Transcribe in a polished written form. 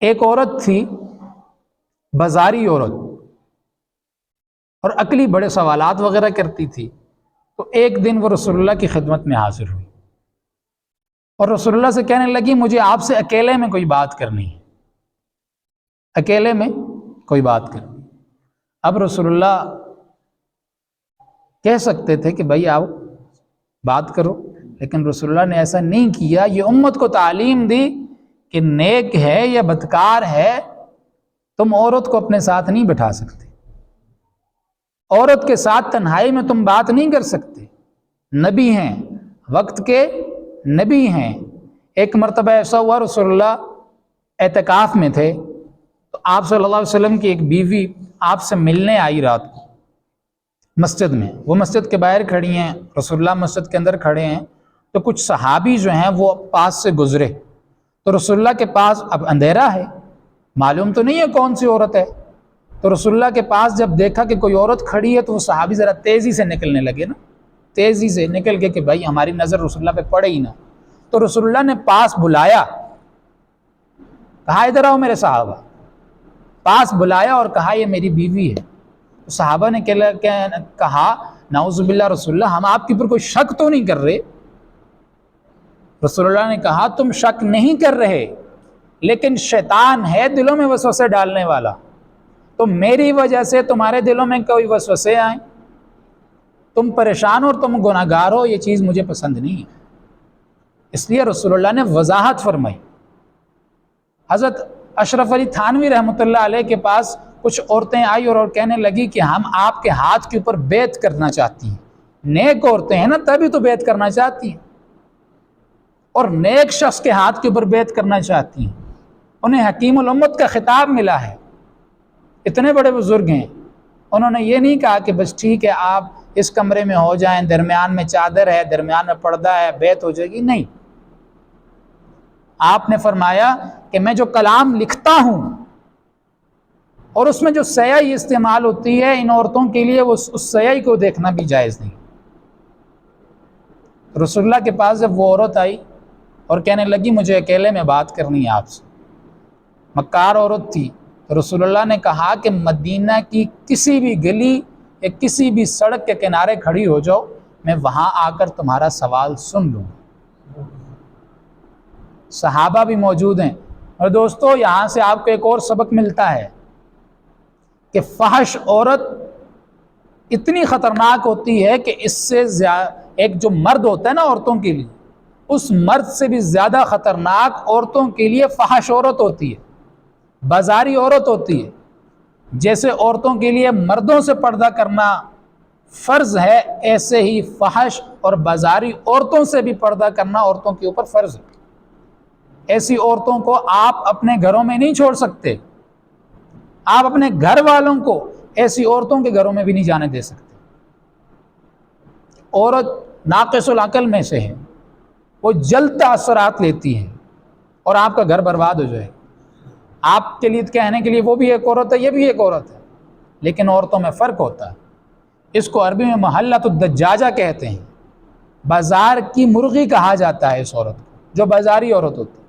ایک عورت تھی بازاری عورت، اور عقلی بڑے سوالات وغیرہ کرتی تھی. تو ایک دن وہ رسول اللہ کی خدمت میں حاضر ہوئی اور رسول اللہ سے کہنے لگی مجھے آپ سے اکیلے میں کوئی بات کرنی ہے، اکیلے میں کوئی بات کرنی. اب رسول اللہ کہہ سکتے تھے کہ بھائی آؤ بات کرو، لیکن رسول اللہ نے ایسا نہیں کیا. یہ امت کو تعلیم دی کہ نیک ہے یا بدکار ہے، تم عورت کو اپنے ساتھ نہیں بٹھا سکتے، عورت کے ساتھ تنہائی میں تم بات نہیں کر سکتے. نبی ہیں، وقت کے نبی ہیں. ایک مرتبہ ایسا ہوا رسول اللہ اعتکاف میں تھے تو آپ صلی اللہ علیہ وسلم کی ایک بیوی آپ سے ملنے آئی رات کو مسجد میں. وہ مسجد کے باہر کھڑی ہیں، رسول اللہ مسجد کے اندر کھڑے ہیں. تو کچھ صحابی جو ہیں وہ پاس سے گزرے تو رسول اللہ کے پاس، اب اندھیرا ہے، معلوم تو نہیں ہے کون سی عورت ہے. تو رسول اللہ کے پاس جب دیکھا کہ کوئی عورت کھڑی ہے تو وہ صحابی ذرا تیزی سے نکلنے لگے نا، تیزی سے نکل کے کہ بھائی ہماری نظر رسول اللہ پہ پڑے ہی نہ. تو رسول اللہ نے پاس بلایا، کہا ادھر آؤ میرے صحابہ. پاس بلایا اور کہا یہ میری بیوی ہے. تو صحابہ نے کہا نعوذ باللہ رسول اللہ، ہم آپ کے اوپر کوئی شک تو نہیں کر رہے. رسول اللہ نے کہا تم شک نہیں کر رہے، لیکن شیطان ہے دلوں میں وسوسے ڈالنے والا، تو میری وجہ سے تمہارے دلوں میں کوئی وسوسے آئیں، تم پریشان ہو اور تم گناہگار ہو، یہ چیز مجھے پسند نہیں ہے. اس لیے رسول اللہ نے وضاحت فرمائی. حضرت اشرف علی تھانوی رحمۃ اللہ علیہ کے پاس کچھ عورتیں آئی اور کہنے لگی کہ ہم آپ کے ہاتھ کے اوپر بیعت کرنا چاہتی ہیں. نیک عورتیں ہیں نا تبھی تو بیعت کرنا چاہتی ہیں، اور نیک شخص کے ہاتھ کے اوپر بیعت کرنا چاہتی ہیں. انہیں حکیم الامت کا خطاب ملا ہے، اتنے بڑے بزرگ ہیں. انہوں نے یہ نہیں کہا کہ بس ٹھیک ہے آپ اس کمرے میں ہو جائیں، درمیان میں چادر ہے، درمیان میں پردہ ہے، بیعت ہو جائے گی. نہیں، آپ نے فرمایا کہ میں جو کلام لکھتا ہوں اور اس میں جو سیاہی استعمال ہوتی ہے، ان عورتوں کے لیے وہ اس سیاہی کو دیکھنا بھی جائز نہیں. رسول اللہ کے پاس جب وہ عورت آئی اور کہنے لگی مجھے اکیلے میں بات کرنی ہے آپ سے، مکار عورت تھی، تو رسول اللہ نے کہا کہ مدینہ کی کسی بھی گلی یا کسی بھی سڑک کے کنارے کھڑی ہو جاؤ، میں وہاں آ کر تمہارا سوال سن لوں. صحابہ بھی موجود ہیں. اور دوستو یہاں سے آپ کو ایک اور سبق ملتا ہے کہ فحش عورت اتنی خطرناک ہوتی ہے کہ اس سے ایک جو مرد ہوتا ہے نا عورتوں کے لیے، اس مرد سے بھی زیادہ خطرناک عورتوں کے لیے فحش عورت ہوتی ہے، بازاری عورت ہوتی ہے. جیسے عورتوں کے لیے مردوں سے پردہ کرنا فرض ہے، ایسے ہی فحش اور بازاری عورتوں سے بھی پردہ کرنا عورتوں کے اوپر فرض ہے. ایسی عورتوں کو آپ اپنے گھروں میں نہیں چھوڑ سکتے، آپ اپنے گھر والوں کو ایسی عورتوں کے گھروں میں بھی نہیں جانے دے سکتے. عورت ناقص العقل میں سے ہے، وہ جلد تاثرات لیتی ہے اور آپ کا گھر برباد ہو جائے. آپ کے لیے کہنے کے لیے وہ بھی ایک عورت ہے، یہ بھی ایک عورت ہے، لیکن عورتوں میں فرق ہوتا ہے. اس کو عربی میں محلۃ الدجاجہ کہتے ہیں. بازار کی مرغی کہا جاتا ہے اس عورت کو، جو بازاری عورت ہوتی ہے.